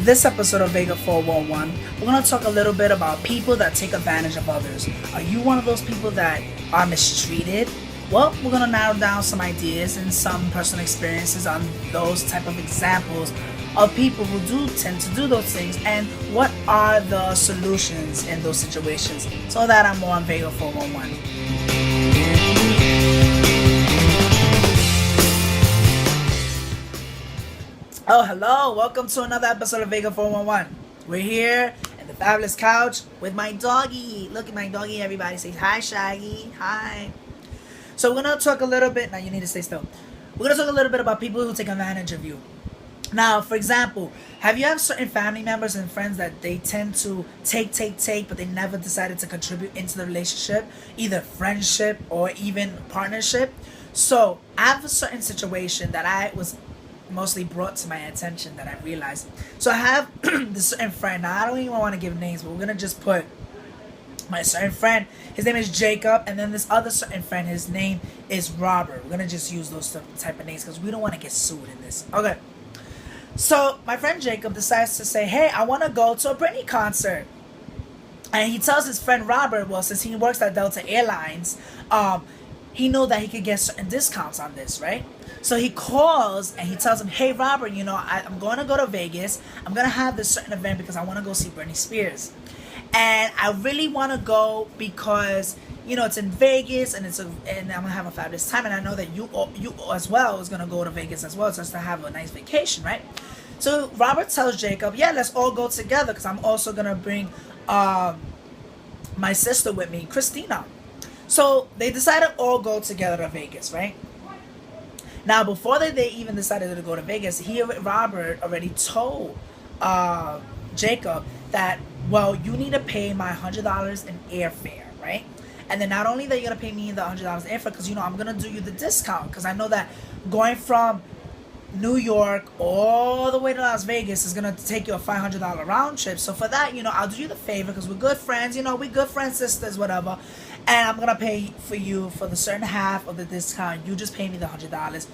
This episode of Vega411, we're going to talk a little bit about people that take advantage of others. Are you one of those people that are mistreated? Well, we're going to narrow down some ideas and some personal experiences on those type of examples of people who do tend to do those things and what are the solutions in those situations. So that I'm more on Vega411. Oh, hello. Welcome to another episode of Vega411. We're here at the fabulous couch with my doggy. Look at my doggy, everybody. Say hi, Shaggy. Hi. So we're going to talk a little bit. Now, you need to stay still. We're going to talk a little bit about people who take advantage of you. Now, for example, have you have certain family members and friends that they tend to take, but they never decided to contribute into the relationship, either friendship or even partnership? So I have a certain situation that I was mostly brought to my attention that I realized. So I have this certain friend. Now I don't even want to give names, but we're gonna just put my certain friend. His name is Jacob, and then this other certain friend, his name is Robert. We're gonna just use those type of names because we don't want to get sued in this. Okay. So my friend Jacob decides to say, "Hey, I want to go to a Britney concert," and he tells his friend Robert, well, since he works at Delta Airlines, he know that he could get certain discounts on this, right? So he calls and he tells him, "Hey, Robert, I'm going to go to Vegas. I'm going to have this certain event because I want to go see Britney Spears. And I really want to go because, it's in Vegas and I'm going to have a fabulous time. And I know that you as well is going to go to Vegas as well just to have a nice vacation, right?" So Robert tells Jacob, "Yeah, let's all go together because I'm also going to bring my sister with me, Christina." So they decided to all go together to Vegas, right? Now, before they even decided to go to Vegas, Robert already told Jacob that, well, you need to pay my $100 in airfare, right? And then not only that you're going to pay me the $100 airfare, because, I'm going to do you the discount. Because I know that going from New York all the way to Las Vegas is going to take you a $500 round trip. So for that, I'll do you the favor because we're good friends. We good friends, sisters, whatever. And I'm going to pay for you for the certain half of the discount. You just pay me the $100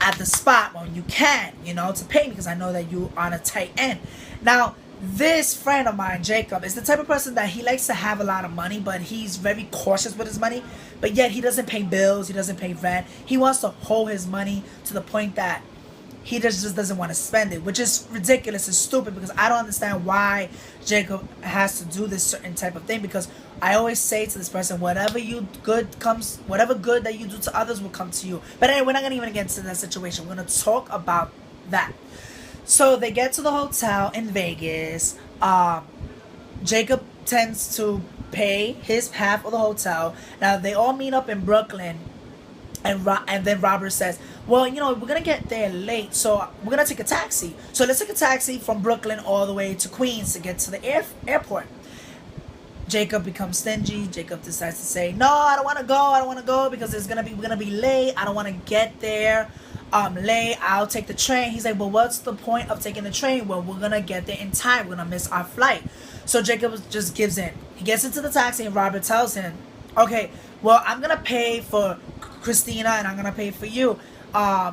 at the spot when you can, to pay me because I know that you on a tight end. Now, this friend of mine, Jacob, is the type of person that he likes to have a lot of money, but he's very cautious with his money. But yet he doesn't pay bills. He doesn't pay rent. He wants to hold his money to the point that he just doesn't want to spend it, which is ridiculous and stupid because I don't understand why Jacob has to do this certain type of thing. Because I always say to this person, whatever good that you do to others will come to you. But anyway, we're not going to even get into that situation. We're going to talk about that. So they get to the hotel in Vegas. Jacob tends to pay his half of the hotel. Now they all meet up in Brooklyn. And then Robert says, "Well, we're going to get there late, so we're going to take a taxi. So let's take a taxi from Brooklyn all the way to Queens to get to the airport." Jacob becomes stingy. Jacob decides to say, "No, I don't want to go because we're going to be late. I don't want to get there late. I'll take the train." He's like, "Well, what's the point of taking the train? Well, we're going to get there in time. We're going to miss our flight." So Jacob just gives in. He gets into the taxi and Robert tells him, "Okay, well, I'm going to pay for Christina and I'm going to pay for you.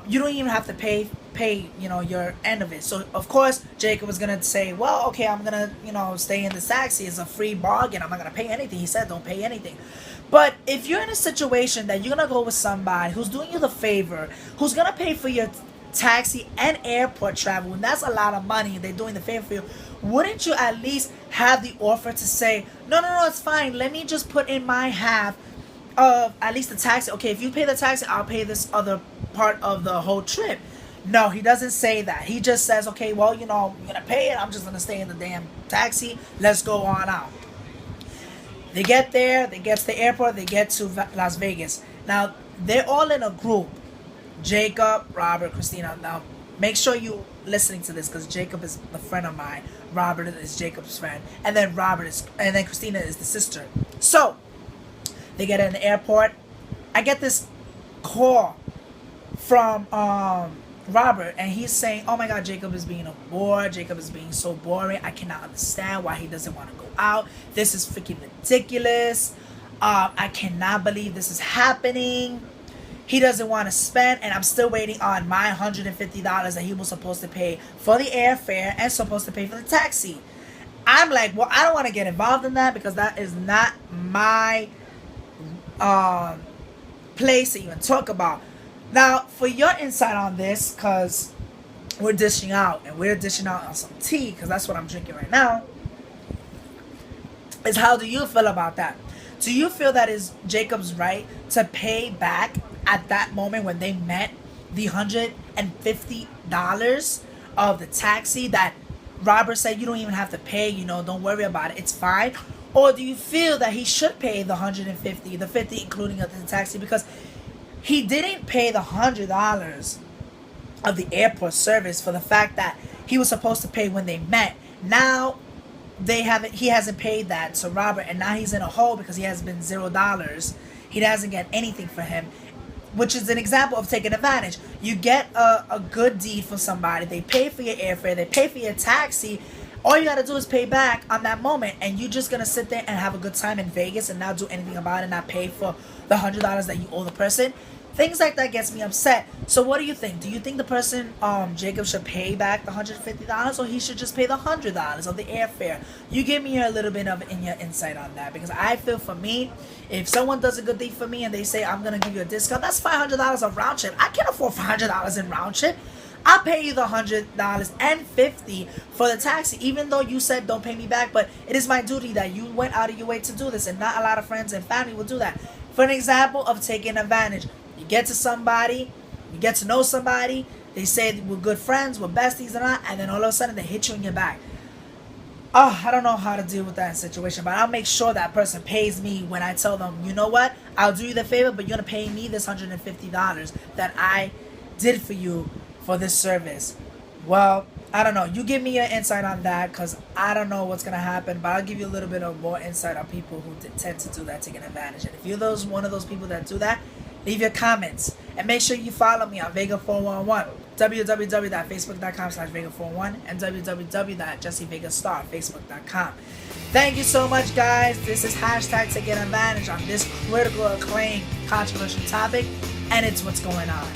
You don't even have to pay your end of it." So of course Jacob was going to say, "Well, okay, I'm going to stay in the taxi. It's a free bargain. I'm not going to pay anything." He said don't pay anything. But if you're in a situation that you're going to go with somebody who's doing you the favor, who's going to pay for your taxi and airport travel, and that's a lot of money, and they're doing the favor for you, wouldn't you at least have the offer to say, no, it's fine, let me just put in my half of at least the taxi. Okay, if you pay the taxi, I'll pay this other part of the whole trip. No, he doesn't say that. He just says, "Okay, well, you're gonna pay it. I'm just gonna stay in the damn taxi. Let's go on out." They get there. They get to the airport. They get to Las Vegas. Now they're all in a group. Jacob, Robert, Christina. Now make sure you listening to this because Jacob is a friend of mine. Robert is Jacob's friend, and then Christina is the sister. So they get in the airport. I get this call from Robert, and he's saying, "Oh my God, Jacob is being a bore. Jacob is being so boring. I cannot understand why he doesn't want to go out. This is freaking ridiculous. I cannot believe this is happening." he doesn't want to spend, and I'm still waiting on my $150 that he was supposed to pay for the airfare and supposed to pay for the taxi. I'm like, well, I don't want to get involved in that because that is not my place to even talk about. Now, for your insight on this, because we're dishing out on some tea, because that's what I'm drinking right now, is how do you feel about that? Do you feel that is Jacob's right to pay back at that moment when they met the $150 of the taxi that Robert said you don't even have to pay, don't worry about it, it's fine? Or do you feel that he should pay the $150, the $50 including the taxi, because he didn't pay the $100 of the airport service for the fact that he was supposed to pay when they met? Now he hasn't paid that to Robert, and now he's in a hole because he has been $0. He doesn't get anything for him, which is an example of taking advantage. You get a good deed for somebody, they pay for your airfare, they pay for your taxi, all you gotta do is pay back on that moment, and you're just gonna sit there and have a good time in Vegas and not do anything about it, not pay for the $100 that you owe the person. Things like that gets me upset. So what do you think? Do you think the person, Jacob, should pay back the $150, or he should just pay the $100 of the airfare? You give me a little bit of your insight on that, because I feel, for me, if someone does a good thing for me and they say, I'm gonna give you a discount, that's $500 of round trip. I can't afford $500 in round trip. I'll pay you the $100 and $50 for the taxi, even though you said don't pay me back. But it is my duty that you went out of your way to do this, and not a lot of friends and family will do that. For an example of taking advantage, you get to somebody, you get to know somebody, they say we're good friends, we're besties and then all of a sudden they hit you in your back. Oh, I don't know how to deal with that situation, but I'll make sure that person pays me when I tell them, you know what, I'll do you the favor, but you're going to pay me this $150 that I did for you for this service. Well, I don't know. You give me your insight on that, because I don't know what's going to happen, but I'll give you a little bit of more insight on people who tend to do that, taking advantage. And if you're one of those people that do that, leave your comments. And make sure you follow me on Vega411, www.facebook.com/Vega411, and www.JesseVegastar.Facebook.com. Thank you so much, guys. This is hashtag taking advantage on this critical acclaim controversial topic, and it's what's going on.